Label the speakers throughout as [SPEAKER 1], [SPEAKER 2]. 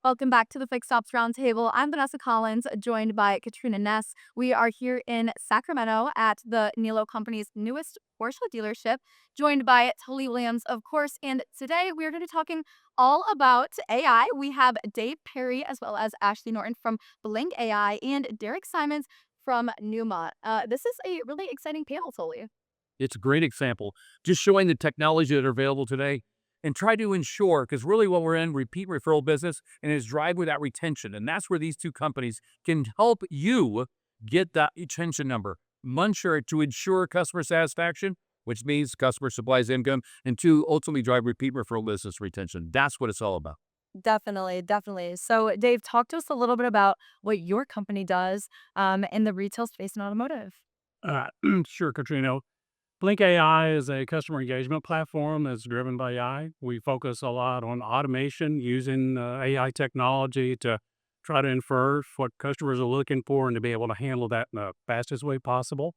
[SPEAKER 1] Welcome back to the Fixed Ops Roundtable. I'm Vanessa Collins, joined by Katrina Ness. We are here in Sacramento at the Niello company's newest Porsche dealership, joined by Tully Williams, of course. And today we are going to be talking all about AI. We have Dave Perry as well as Ashley Norton from Blink AI and Derek Simons from Numa. This is a really exciting panel, Tully.
[SPEAKER 2] It's a great example, just showing the technology that are available today and try to ensure, because really what we're in, repeat referral business, and is drive without retention. And that's where these two companies can help you get that retention number. One, sure, to ensure customer satisfaction, which means customer supplies income, and two, ultimately drive repeat referral business retention. That's what it's all about.
[SPEAKER 1] Definitely, definitely. So, Dave, talk to us a little bit about what your company does in the retail space and automotive.
[SPEAKER 3] Uh, sure, Katrina. Blink AI is a customer engagement platform that's driven by AI. We focus a lot on automation using AI technology to try to infer what customers are looking for and to be able to handle that in the fastest way possible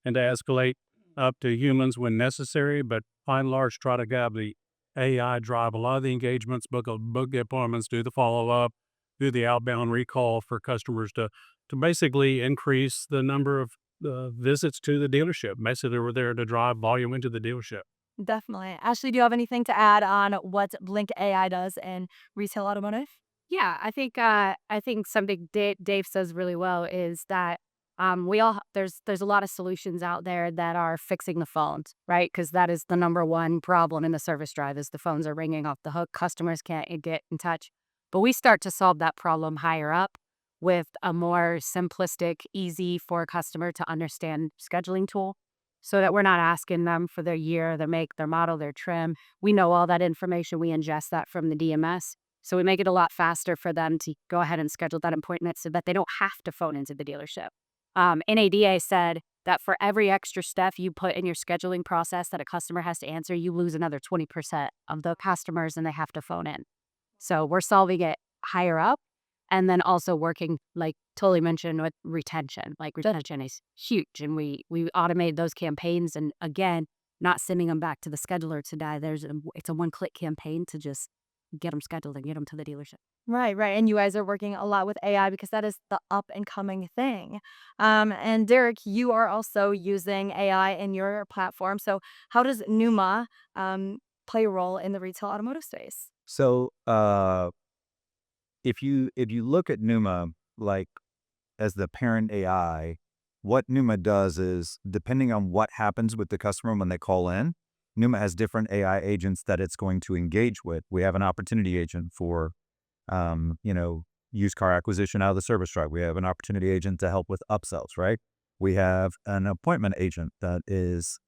[SPEAKER 3] and to escalate up to humans when necessary. But by and large, try to have the AI drive a lot of the engagements, book the appointments, do the follow up, do the outbound recall for customers to basically increase the number of visits to the dealership. Basically, we're there to drive volume into the dealership.
[SPEAKER 1] Definitely. Ashley, do you have anything to add on what Blink AI does in retail automotive?
[SPEAKER 4] Yeah, I think something Dave says really well is that we all there's a lot of solutions out there that are fixing the phones, right? Because that is the number one problem in the service drive is the phones are ringing off the hook. Customers can't get in touch, but we start to solve that problem higher up with a more simplistic, easy for a customer to understand scheduling tool, so that we're not asking them for their year, their make, their model, their trim. We know all that information. We ingest that from the DMS. So we make it a lot faster for them to go ahead and schedule that appointment so that they don't have to phone into the dealership. NADA said that for every extra step you put in your scheduling process that a customer has to answer, you lose another 20% of the customers and they have to phone in. So we're solving it higher up and then also working, like Tully mentioned, with retention. Like retention is huge. And we automate those campaigns. And again, not sending them back to the scheduler to die. It's a one-click campaign to just get them scheduled and get them to the dealership.
[SPEAKER 1] Right, right. And you guys are working a lot with AI because that is the up and coming thing. And Derek, you are also using AI in your platform. So, how does Numa play a role in the retail automotive space?
[SPEAKER 5] So, if you look at Numa like as the parent AI, what Numa does is depending on what happens with the customer when they call in, Numa has different AI agents that it's going to engage with. We have an opportunity agent for, used car acquisition out of the service drive. We have an opportunity agent to help with upsells, right? We have an appointment agent that is,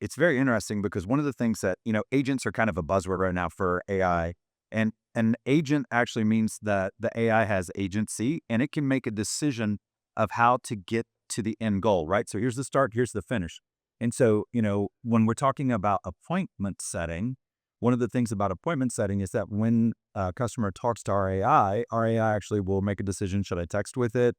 [SPEAKER 5] it's very interesting because one of the things that, agents are kind of a buzzword right now for AI. And an agent actually means that the AI has agency and it can make a decision of how to get to the end goal, right? So here's the start, here's the finish. And so, when we're talking about appointment setting, one of the things about appointment setting is that when a customer talks to our AI actually will make a decision. Should I text with it,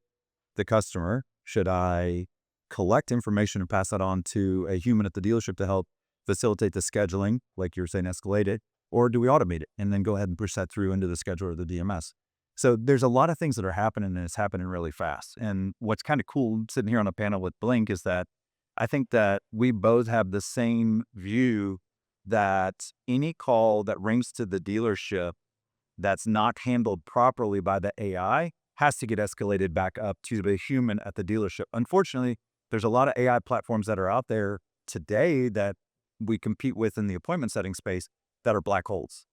[SPEAKER 5] the customer? Should I collect information and pass that on to a human at the dealership to help facilitate the scheduling, like you were saying, escalate it? Or do we automate it and then go ahead and push that through into the scheduler or the DMS? So there's a lot of things that are happening and it's happening really fast. And what's kind of cool sitting here on a panel with Blink is that I think that we both have the same view that any call that rings to the dealership that's not handled properly by the AI has to get escalated back up to the human at the dealership. Unfortunately, there's a lot of AI platforms that are out there today that we compete with in the appointment setting space that are black holes.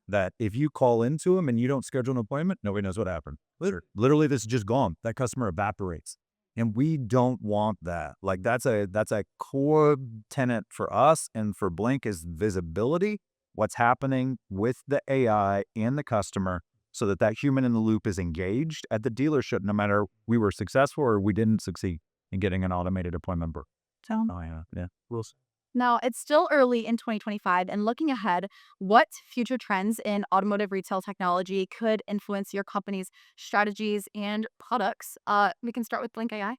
[SPEAKER 5] That if you call into them and you don't schedule an appointment, nobody knows what happened. Literally, this is just gone. That customer evaporates. And we don't want that. Like that's a core tenet for us and for Blink is visibility, what's happening with the AI and the customer so that that human in the loop is engaged at the dealership, no matter we were successful or we didn't succeed in getting an automated appointment book.
[SPEAKER 1] So,
[SPEAKER 5] Oh yeah. Yeah. We'll see.
[SPEAKER 1] now it's still early in 2025, and looking ahead, what future trends in automotive retail technology could influence your company's strategies and products? We can start with Blink AI.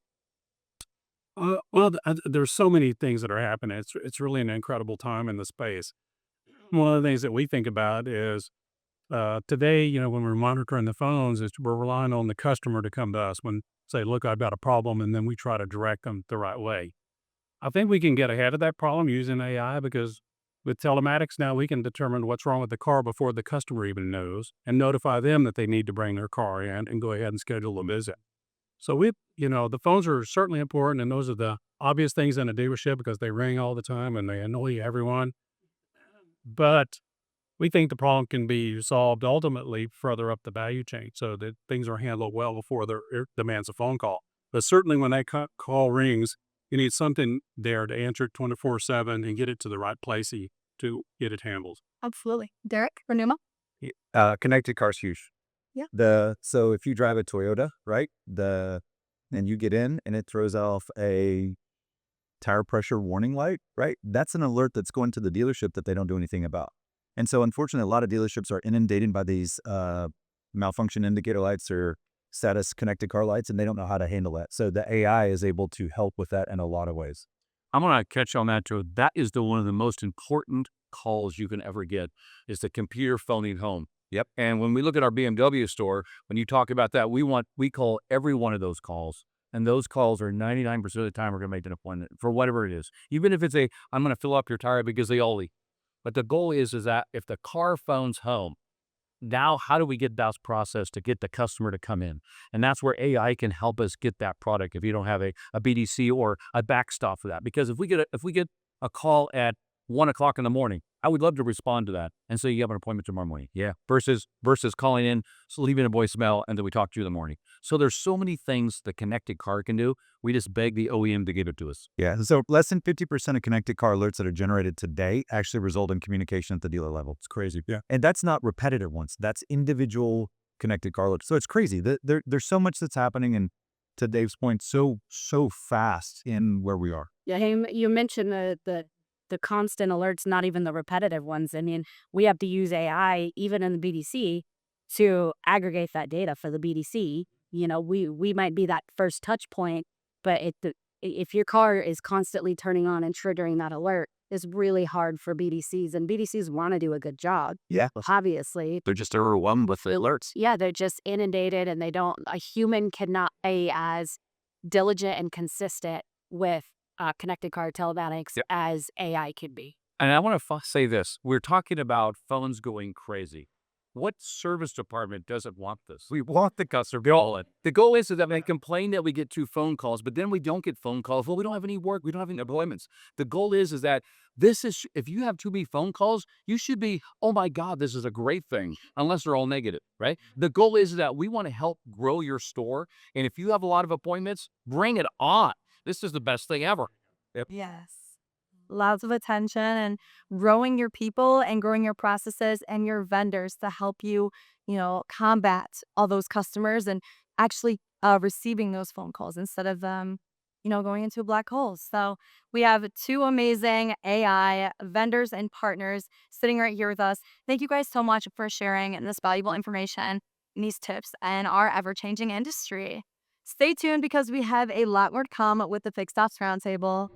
[SPEAKER 3] There's so many things that are happening. It's really an incredible time in the space. One of the things that we think about is Today, when we're monitoring the phones, we're relying on the customer to come to us when say, look, I've got a problem, and then we try to direct them the right way. I think we can get ahead of that problem using AI because with telematics now, we can determine what's wrong with the car before the customer even knows and notify them that they need to bring their car in and go ahead and schedule a visit. So the phones are certainly important, and those are the obvious things in a dealership because they ring all the time and they annoy everyone. But we think the problem can be solved ultimately further up the value chain so that things are handled well before it demands a phone call. But certainly when that call rings, you need something there to answer it 24/7 and get it to the right place to get it handled.
[SPEAKER 1] Absolutely. Derek or Numa?
[SPEAKER 5] Connected car's huge.
[SPEAKER 1] Yeah.
[SPEAKER 5] So if you drive a Toyota, right, and you get in and it throws off a tire pressure warning light, right? That's an alert that's going to the dealership that they don't do anything about. And so unfortunately, a lot of dealerships are inundated by these malfunction indicator lights or status connected car lights, and they don't know how to handle that. So the AI is able to help with that in a lot of ways.
[SPEAKER 2] I'm going to catch on that, Joe. That is one of the most important calls you can ever get is the computer phoning home.
[SPEAKER 5] Yep.
[SPEAKER 2] And when we look at our BMW store, when you talk about that, we call every one of those calls. And those calls are 99% of the time we're going to make an appointment for whatever it is. Even if it's I'm going to fill up your tire because they all leak. But the goal is that if the car phones home, now how do we get that process to get the customer to come in? And that's where AI can help us get that product if you don't have a BDC or a backstop for that. Because if we get a call at 1 o'clock in the morning, I would love to respond to that and say you have an appointment tomorrow morning. Yeah. Versus calling in, so leaving a voicemail, and then we talk to you in the morning. So there's so many things the connected car can do. We just beg the OEM to give it to us.
[SPEAKER 5] Yeah. So less than 50% of connected car alerts that are generated today actually result in communication at the dealer level. It's crazy.
[SPEAKER 3] Yeah.
[SPEAKER 5] And that's not repetitive ones. That's individual connected car alerts. So it's crazy. There's so much that's happening, and to Dave's point, so fast in where we are.
[SPEAKER 4] Yeah, hey, you mentioned the constant alerts, not even the repetitive ones. I mean, we have to use AI even in the BDC to aggregate that data for the BDC. We might be that first touch point, but if your car is constantly turning on and triggering that alert, it's really hard for BDCs, and BDCs want to do a good job.
[SPEAKER 5] Yeah.
[SPEAKER 4] Obviously,
[SPEAKER 2] They're just overwhelmed with the alerts.
[SPEAKER 4] yeah, they're just inundated, and a human cannot be as diligent and consistent with connected car telematics
[SPEAKER 2] Yep.
[SPEAKER 4] as AI could be.
[SPEAKER 2] And I want to say this. We're talking about phones going crazy. What service department doesn't want this? We want the customer to call it. The goal is that they complain that we get 2 phone calls, but then we don't get phone calls. Well, we don't have any work. We don't have any appointments. The goal is that if you have too many phone calls, you should be, oh my God, this is a great thing, unless they're all negative, right? The goal is that we want to help grow your store. And if you have a lot of appointments, bring it on. This is the best thing ever.
[SPEAKER 1] Yes. Lots of attention and growing your people and growing your processes and your vendors to help you, combat all those customers and actually receiving those phone calls instead of them, going into black holes. So we have 2 amazing AI vendors and partners sitting right here with us. Thank you guys so much for sharing this valuable information and these tips in our ever-changing industry. Stay tuned because we have a lot more to come with the Fixed Ops Roundtable.